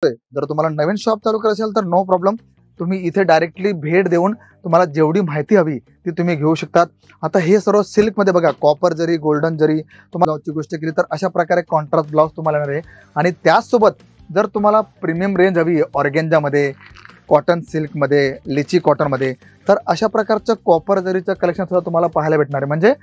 जर तुम्हाला नवीन शॉप चालू करायचं असेल तर नो प्रॉब्लेम, तुम्ही इथे डायरेक्टली भेट देऊन तुम्हाला जेवढी माहिती हवी ती तुम्ही घेऊ शकतात. आता हे सर्व सिल्कमध्ये बघा, कॉपर जरी, गोल्डन जरी तुम्हाला गोष्ट केली तर अशा प्रकारे कॉन्ट्रास्ट ब्लाउज तुम्हाला येणार आहे. आणि त्याचसोबत जर तुम्हाला प्रीमियम रेंज हवी ऑर्गेन्जामध्ये, कॉटन सिल्कमध्ये, लिची कॉटनमध्ये, तर अशा प्रकारचं कॉपर जरीचं कलेक्शन सुद्धा तुम्हाला पाहायला भेटणार आहे. म्हणजे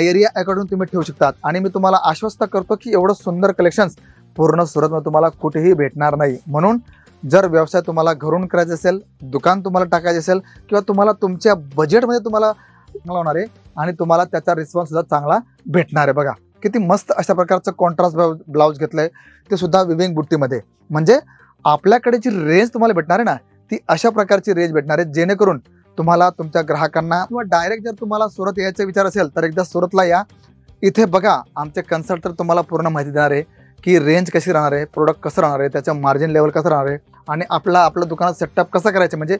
एरिया अकॉर्डिंग तुम्ही ठेवू शकतात. आणि मी तुम्हाला आश्वस्त करतो की एवढं सुंदर कलेक्शन्स पूर्ण सुरतमध्ये तुम्हाला कुठेही भेटणार नाही. म्हणून जर व्यवसाय तुम्हाला घरून करायचा असेल, दुकान तुम्हाला टाकायचं असेल, किंवा तुम्हाला तुमच्या बजेटमध्ये तुम्हाला चांगला होणार आहे आणि तुम्हाला त्याचा रिस्पॉन्स सुद्धा चांगला भेटणार आहे. बघा किती मस्त अशा प्रकारचं कॉन्ट्रास्ट ब्लाउज घेतलंय, ते सुद्धा विविंग बुट्टीमध्ये. म्हणजे आपल्याकडे जी रेंज तुम्हाला भेटणार आहे ना, ती अशा प्रकारची रेंज भेटणार आहे जेणेकरून तुम्हाला तुमच्या ग्राहकांना, किंवा डायरेक्ट जर तुम्हाला सुरत यायचा विचार असेल तर एकदा सुरतला या. इथे बघा आमचे कन्सल्टंट तुम्हाला पूर्ण माहिती देणार आहे की रेंज कशी राहणार आहे, प्रोडक्ट कसं राहणार आहे, त्याचं मार्जिन लेवल कसं राहणार आहे, आणि आपल्या दुकानात सेटअप कसं करायचं. म्हणजे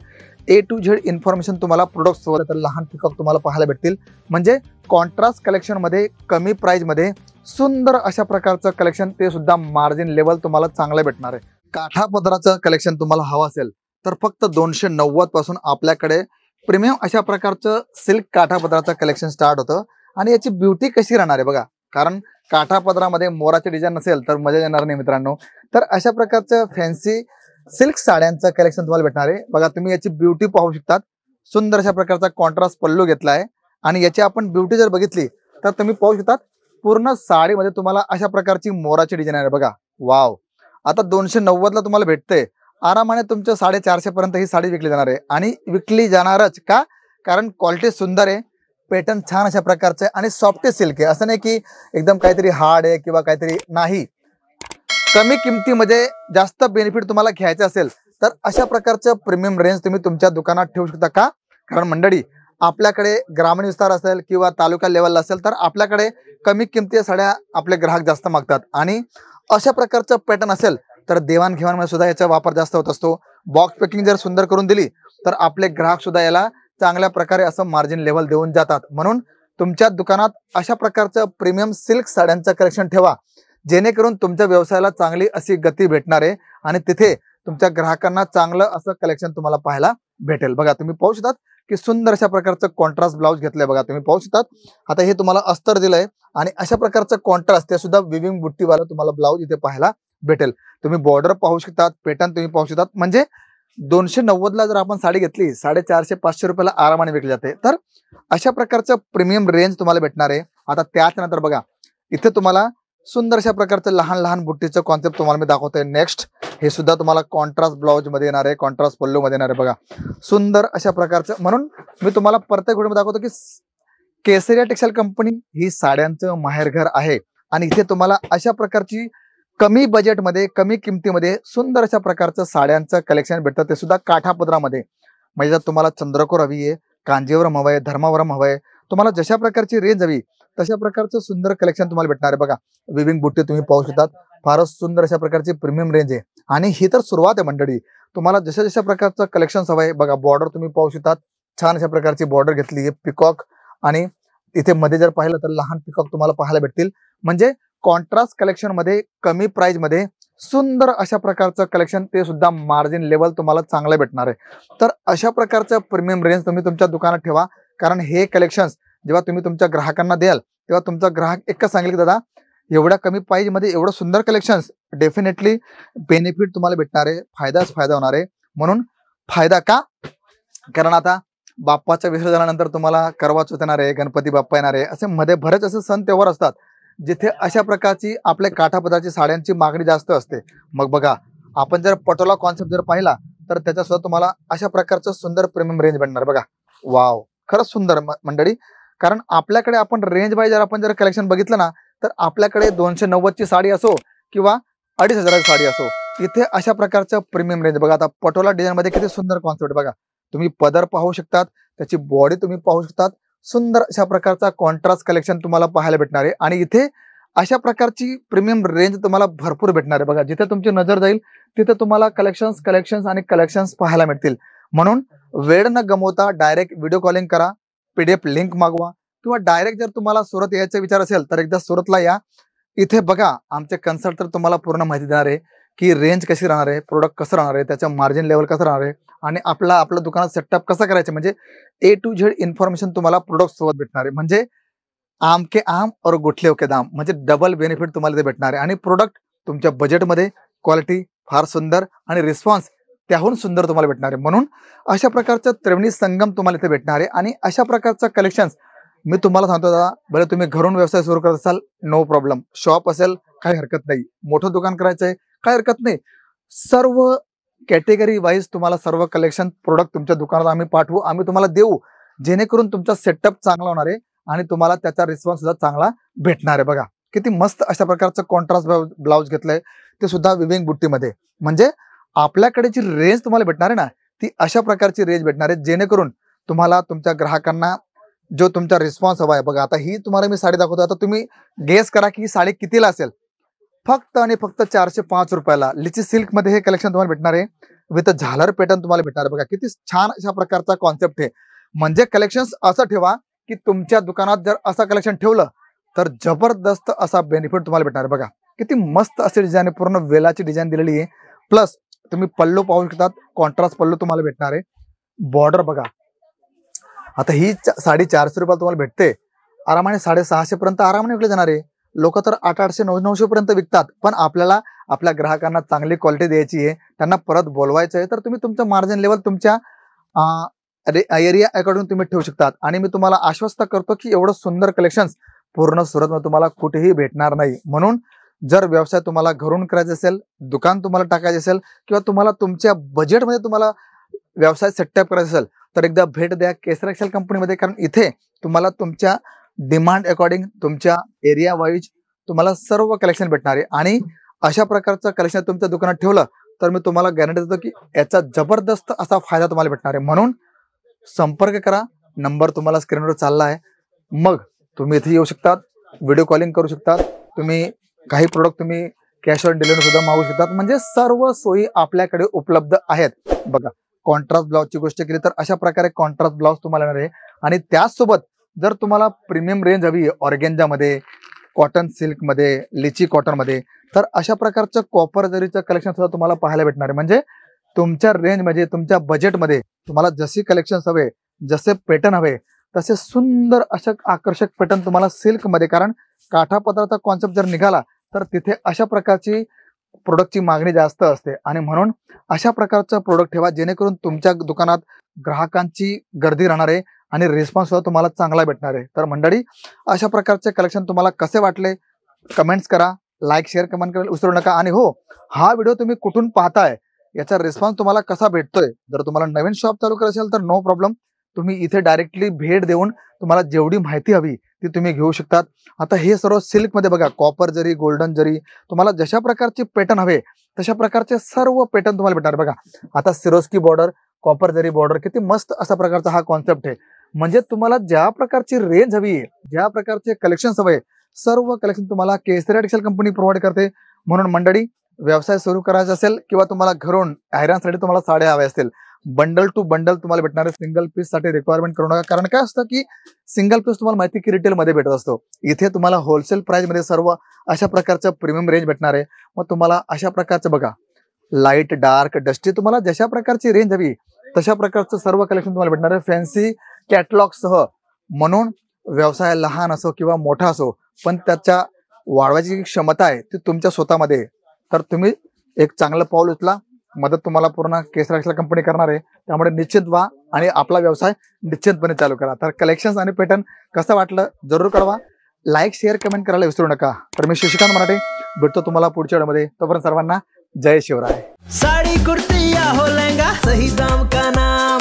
A to Z इन्फॉर्मेशन तुम्हाला प्रोडक्ट सोबत लहान पिकअप तुम्हाला पाहायला भेटतील. म्हणजे कॉन्ट्रास्ट कलेक्शनमध्ये कमी प्राईजमध्ये सुंदर अशा प्रकारचं कलेक्शन, ते सुद्धा मार्जिन लेवल तुम्हाला चांगलं भेटणार आहे. काठापदराचं कलेक्शन तुम्हाला हवं असेल तर फक्त 290 पासून आपल्याकडे प्रीमियम अशा प्रकारचं सिल्क काठापदराचं कलेक्शन स्टार्ट होतं. आणि याची ब्युटी कशी राहणार आहे बघा, कारण काठापदरामध्ये मोराचे डिझाईन नसेल तर मजा येणार नाही मित्रांनो. तर अशा प्रकारचं फॅन्सी सिल्क साड्यांचं कलेक्शन तुम्हाला भेटणार आहे. बघा तुम्ही याची ब्युटी पाहू शकतात. सुंदर अशा प्रकारचा कॉन्ट्रास्ट पल्लू घेतला आहे. आणि याची आपण ब्युटी जर बघितली तर तुम्ही पाहू शकतात पूर्ण साडीमध्ये तुम्हाला अशा प्रकारची मोराची डिझाईन आहे. बघा वाव. आता 290 ला तुम्हाला भेटते. आरामाने तुमच्या 450 पर्यंत ही साडी विकली जाणार आहे. आणि विकली जाणारच का, कारण क्वालिटी सुंदर आहे, पॅटर्न छान अशा प्रकारचं आहे, आणि सॉफ्ट सिल्क आहे. असं नाही की एकदम काहीतरी हार्ड आहे किंवा काहीतरी नाही. कमी किमतीमध्ये जास्त बेनिफिट तुम्हाला घ्यायचं असेल तर अशा प्रकारचं प्रीमियम रेंज तुम्ही तुमच्या दुकानात ठेवू शकता. का, कारण मंडळी आपल्याकडे ग्रामीण विस्तार असेल किंवा तालुका लेवलला असेल तर आपल्याकडे कमी किमती साड्या आपले ग्राहक जास्त मागतात. आणि अशा प्रकारचं पॅटर्न असेल तर देवाणघेवाणमध्ये सुद्धा याचा वापर जास्त होत असतो. बॉक्स पॅकिंग जर सुंदर करून दिली तर आपले ग्राहक सुद्धा याला चांगल्या प्रकारे असं मार्जिन लेवल देऊन जातात. म्हणून तुमच्या दुकानात अशा प्रकारचं प्रीमियम सिल्क साड्यांचं कलेक्शन ठेवा, जेणेकरून तुमच्या व्यवसायाला चांगली अशी गती भेटणार आहे आणि तिथे तुमच्या ग्राहकांना चांगलं असं कलेक्शन तुम्हाला पाहायला भेटेल. बघा तुम्ही पाहू शकतात की सुंदर अशा प्रकारचं कॉन्ट्रास्ट ब्लाउज घेतलंय. बघा तुम्ही पाहू शकतात. आता हे तुम्हाला अस्तर दिलंय आणि अशा प्रकारचं कॉन्ट्रास्ट ते सुद्धा विविंग बुट्टीवाला तुम्हाला ब्लाउज इथे पाहायला भेटेल. तुम्ही बॉर्डर पाहू शकतात, पॅटर्न तुम्ही पाहू शकतात. म्हणजे 290 ला जर आपण साडी घेतली 450-500 रुपयाला आरामाने विकली जाते. तर अशा प्रकारचं प्रीमियम रेंज तुम्हाला भेटणार आहे. आता त्याच्यानंतर बघा इथे तुम्हाला सुंदर अशा प्रकारचं लहान लहान बुट्टीचं कॉन्सेप्ट तुम्हाला मी दाखवतोय. नेक्स्ट हे सुद्धा तुम्हाला कॉन्ट्रास्ट ब्लाउज मध्ये येणार आहे, कॉन्ट्रास्ट पल्लू मध्ये येणार आहे. बघा सुंदर अशा प्रकारचं. म्हणून मी तुम्हाला प्रत्येक व्हिडिओमध्ये दाखवतो की केसरिया टेक्सटाईल कंपनी ही साड्यांचं माहेरघर आहे. आणि इथे तुम्हाला अशा प्रकारची कमी बजेटमध्ये, कमी किमतीमध्ये सुंदर अशा प्रकारचं साड्यांचं कलेक्शन भेटतं, ते सुद्धा काठापदरामध्ये. म्हणजे जर तुम्हाला चंद्रकोर हवी आहे, कांजीवरम हवं आहे, धर्मावरम हवं आहे, तुम्हाला जशा प्रकारची रेंज हवी तशा प्रकारचं सुंदर कलेक्शन तुम्हाला भेटणार आहे. बघा विविंग बुट्टी तुम्ही पाहू शकतात. फारच सुंदर अशा प्रकारची प्रीमियम रेंज आहे. आणि ही तर सुरुवात आहे मंडळी. तुम्हाला जशा जशा प्रकारचं कलेक्शन हवं आहे. बघा बॉर्डर तुम्ही पाहू शकतात. छान अशा प्रकारची बॉर्डर घेतली आहे, पिकॉक. आणि इथे मध्ये जर पाहिलं तर लहान पिकॉक तुम्हाला पाहायला भेटतील. म्हणजे कॉन्ट्रास्ट कलेक्शन मध्ये कमी प्राइस मध्ये सुंदर अशा प्रकारचं कलेक्शन, ते सुद्धा मार्जिन लेवल तुम्हाला चांगलं भेटणार आहे. तर अशा प्रकारचं प्रीमियम रेंज तुम्ही तुमच्या दुकानात ठेवा, कारण हे कलेक्शन्स जेव्हा तुम्ही तुमच्या ग्राहकांना द्याल तेव्हा तुमचा ग्राहक एकच सांगेल की दादा एवढ्या कमी प्राइस मध्ये एवढं सुंदर कलेक्शन्स, डेफिनेटली बेनिफिट तुम्हाला भेटणार आहे, फायदाच फायदा होणार आहे. म्हणून फायदा का, कारण आता बाप्पाच्या विसर्जनानंतर तुम्हाला करवा चौथ येणार आहे, गणपती बाप्पा येणार आहे, असे मध्ये बरेच असे सण तेव्हार असतात जिथे अशा प्रकारची आपल्या काठापदराची साड्यांची मागणी जास्त असते. मग बघा आपण जर पटोला कॉन्सेप्ट जर पाहिला तर त्याच्या सुद्धा तुम्हाला अशा प्रकारचं सुंदर प्रीमियम रेंज भेटणार. बघा वाव, खरंच सुंदर मंडळी. कारण आपल्याकडे आपण रेंज वाईज जर आपण जर कलेक्शन बघितलं ना तर आपल्याकडे 290 ची साडी असो किंवा 2500 ची साडी असो, इथे अशा प्रकारचं प्रीमियम रेंज. बघा आता पटोला डिझाईन मध्ये किती सुंदर कॉन्सेप्ट. बघा तुम्ही पदर पाहू शकतात, त्याची बॉडी तुम्ही पाहू शकतात. सुंदर अशा प्रकारचा कॉन्ट्रास्ट कलेक्शन तुम्हाला पाहायला भेटणार आहे. आणि इथे अशा प्रकारची प्रीमियम रेंज तुम्हाला भरपूर भेटणार आहे. बघा जिथे तुमची नजर जाईल तिथे तुम्हाला कलेक्शन्स पाहायला मिळतील. म्हणून वेळ न गमवता डायरेक्ट व्हिडिओ कॉलिंग करा, PDF लिंक मागवा, किंवा डायरेक्ट जर तुम्हाला सुरत यायचा विचार असेल तर एकदा सुरतला या. इथे बघा आमचे कन्सल्टंट तुम्हाला पूर्ण माहिती देणार आहे की रेंज कशी राहणार आहे, प्रोडक्ट कसं राहणार आहे, त्याचं मार्जिन लेवल कसं राहणार आहे आणि आपलं दुकानात सेटअप कसं करायचं, म्हणजे A to Z इन्फॉर्मेशन तुम्हाला प्रोडक्ट सोबत भेटणार आहे. म्हणजे आम के आम और गुठले के दाम, म्हणजे डबल बेनिफिट तुम्हाला इथे भेटणार आहे. आणि प्रोडक्ट तुमच्या बजेटमध्ये, क्वालिटी फार सुंदर आणि रिस्पॉन्स त्याहून सुंदर तुम्हाला भेटणार आहे. म्हणून अशा प्रकारचं त्रिवेणी संगम तुम्हाला इथे भेटणार आहे. आणि अशा प्रकारचं कलेक्शन्स मी तुम्हाला सांगतो दादा, भले तुम्ही घरून व्यवसाय सुरू करत असाल नो प्रॉब्लेम, शॉप असेल काही हरकत नाही, मोठं दुकान करायचं आहे काही हरकत नाही, सर्व कॅटेगरी वाईज तुम्हाला सर्व कलेक्शन प्रोडक्ट तुमच्या दुकानात आम्ही पाठवू, आम्ही तुम्हाला देऊ, जेणेकरून तुमचा सेटअप चांगला होणार आहे आणि तुम्हाला त्याचा रिस्पॉन्स सुद्धा चांगला भेटणार आहे. बघा किती मस्त अशा प्रकारचं कॉन्ट्रास्ट ब्लाउज घेतलंय, ते सुद्धा विविंग बुट्टीमध्ये. म्हणजे आपल्याकडे जी रेंज तुम्हाला भेटणार आहे ना, ती अशा प्रकारची रेंज भेटणार आहे जेणेकरून तुम्हाला तुमच्या ग्राहकांना जो तुमचा रिस्पॉन्स हवा आहे. बघा आता ही तुम्हाला मी साडी दाखवतो, आता तुम्ही गेस करा की ही साडी कितीला असेल. फक्त आणि फक्त 405 रुपयाला लिची सिल्क मध्ये हे कलेक्शन तुम्हाला भेटणार आहे. विथ झालर पॅटर्न तुम्हाला भेटणार आहे. बघा किती छान अशा प्रकारचा कॉन्सेप्ट आहे. म्हणजे कलेक्शन असं ठेवा की तुमच्या दुकानात जर असं कलेक्शन ठेवलं तर जबरदस्त असा बेनिफिट तुम्हाला भेटणार आहे. बघा किती मस्त असे डिझाईन आहे, पूर्ण वेलाची डिझाईन दिलेली आहे. प्लस तुम्ही पल्लू पाहू शकतात, कॉन्ट्रास्ट पल्लू तुम्हाला भेटणार आहे. बॉर्डर बघा, आता ही साडी 400 रुपयाला तुम्हाला भेटते, आरामाने 650 पर्यंत आरामाने विकले जाणार आहे. लोक तर 800-900 पर्यंत विकतात, पण आपल्याला आपल्या ग्राहकांना चांगली क्वालिटी द्यायची आहे, त्यांना परत बोलवायचं आहे, तर तुम्ही तुमचं मार्जिन लेवल तुमच्या एरिया अकॉर्डिंग तुम्ही ठेवू शकतात. आणि मी तुम्हाला आश्वस्त करतो की एवढं सुंदर कलेक्शन्स पूर्ण सुरतमध्ये तुम्हाला कुठेही भेटणार नाही. म्हणून जर व्यवसाय तुम्हाला घरून करायचा असेल, दुकान तुम्हाला टाकायचं असेल, किंवा तुम्हाला तुमच्या बजेटमध्ये तुम्हाला व्यवसाय सेटअप करायचा असेल, तर एकदा भेट द्या केसर एक्सेल कंपनीमध्ये. कारण इथे तुम्हाला तुमच्या डिमांड अकॉर्डिंग तुमच्या एरिया वाईज तुम्हाला सर्व कलेक्शन भेटणार आहे. आणि अशा प्रकारचं कलेक्शन तुमच्या दुकानात ठेवलं तर मी तुम्हाला गॅरंटी देतो की याचा जबरदस्त असा फायदा तुम्हाला भेटणार आहे. म्हणून संपर्क करा, नंबर तुम्हाला स्क्रीनवर चालला आहे. मग तुम्ही इथे येऊ शकतात, व्हिडिओ कॉलिंग करू शकतात, तुम्ही काही प्रोडक्ट तुम्ही कॅश ऑन डिलिव्हरी सुद्धा मागू शकतात. म्हणजे सर्व सोयी आपल्याकडे उपलब्ध आहेत. बघा कॉन्ट्रास्ट ब्लाउजची गोष्ट केली तर अशा प्रकारे कॉन्ट्रास्ट ब्लाउज तुम्हाला येणार आहे. आणि त्याचसोबत जर तुम्हाला प्रीमियम रेंज हवी ऑर्गेन्झामध्ये, कॉटन सिल्कमध्ये, लिची कॉटनमध्ये, तर अशा प्रकारचं कॉपर जरीचं कलेक्शन सुद्धा तुम्हाला पाहायला भेटणार आहे. म्हणजे तुमच्या रेंजमध्ये, तुमच्या बजेटमध्ये तुम्हाला जशी कलेक्शन्स हवे, जसे पॅटर्न हवे, तसे सुंदर अशा आकर्षक पॅटर्न तुम्हाला सिल्कमध्ये, कारण काठापदराचा कॉन्सेप्ट जर निघाला तर तिथे अशा प्रकारची प्रोडक्टची मागणी जास्त असते. आणि म्हणून अशा प्रकारचं प्रोडक्ट ठेवा जेणेकरून तुमच्या दुकानात ग्राहकांची गर्दी राहणार आहे आणि रिस्पॉन्स सुद्धा तुम्हाला चांगला भेटणार आहे. तर मंडळी, अशा प्रकारचे कलेक्शन तुम्हाला कसे वाटले कमेंट्स करा, लाईक शेअर कमेंट करायला विसरू नका. आणि हो, हा व्हिडिओ तुम्ही कुठून पाहताय, याचा रिस्पॉन्स तुम्हाला कसा भेटतोय. जर तुम्हाला नवीन शॉप चालू करायचं असेल तर नो प्रॉब्लेम, तुम्ही इथे डायरेक्टली भेट देऊन तुम्हाला जेवढी माहिती हवी ती तुम्ही घेऊ शकतात. आता हे सर्व सिल्कमध्ये बघा, कॉपर जरी, गोल्डन जरी, तुम्हाला जशा प्रकारचे पॅटर्न हवे तशा प्रकारचे सर्व पॅटर्न तुम्हाला भेटणार. बघा आता सिरोस्की बॉर्डर, कॉपर जरी बॉर्डर, किती मस्त अशा प्रकारचा हा कॉन्सेप्ट आहे. म्हणजे तुम्हाला ज्या प्रकारची रेंज हवी आहे, ज्या प्रकारचे कलेक्शन्स हवे, सर्व कलेक्शन तुम्हाला केसर एक्सेल कंपनी प्रोव्हाइड करते. म्हणून मंडळी, व्यवसाय सुरू करायचा असेल किंवा तुम्हाला घरून आयरनसाठी तुम्हाला साड्या हव्या असतील, बंडल टू बंडल तुम्हाला भेटणार आहे. सिंगल पीस साठी रिक्वायरमेंट करू नका. कारण काय असतं की सिंगल पीस तुम्हाला माहिती की रिटेल मध्ये भेटत असतो, इथे तुम्हाला होलसेल प्राइस मध्ये सर्व अशा प्रकारचं प्रीमियम रेंज भेटणार आहे. मग तुम्हाला अशा प्रकारचं बघा, लाईट, डार्क, डस्टी, तुम्हाला जशा प्रकारची रेंज हवी तशा प्रकारचं सर्व कलेक्शन तुम्हाला भेटणार आहे फॅन्सी कॅटलॉग सह. म्हणून व्यवसाय लहान असो किंवा मोठा असो, पण त्याच्या वाढवायची क्षमता आहे ती तुमच्या स्वतःमध्ये. तर तुम्ही एक चांगलं पाऊल उचला, मदत तुम्हाला पूर्ण केसर एक्सेल कंपनी करणार आहे. त्यामुळे निश्चित व्हा आणि आपला व्यवसाय निश्चितपणे चालू करा. तर कलेक्शन्स आणि पॅटर्न कसं वाटलं जरूर कळवा, लाईक शेअर कमेंट करायला विसरू नका. तर मी शशिकांत मराठे भेटतो तुम्हाला पुढच्या व्हिडिओमध्ये. तोपर्यंत सर्वांना जय शिवराय. साड़ी कुर्ती या हो लहंगा, सही दाम का नाम.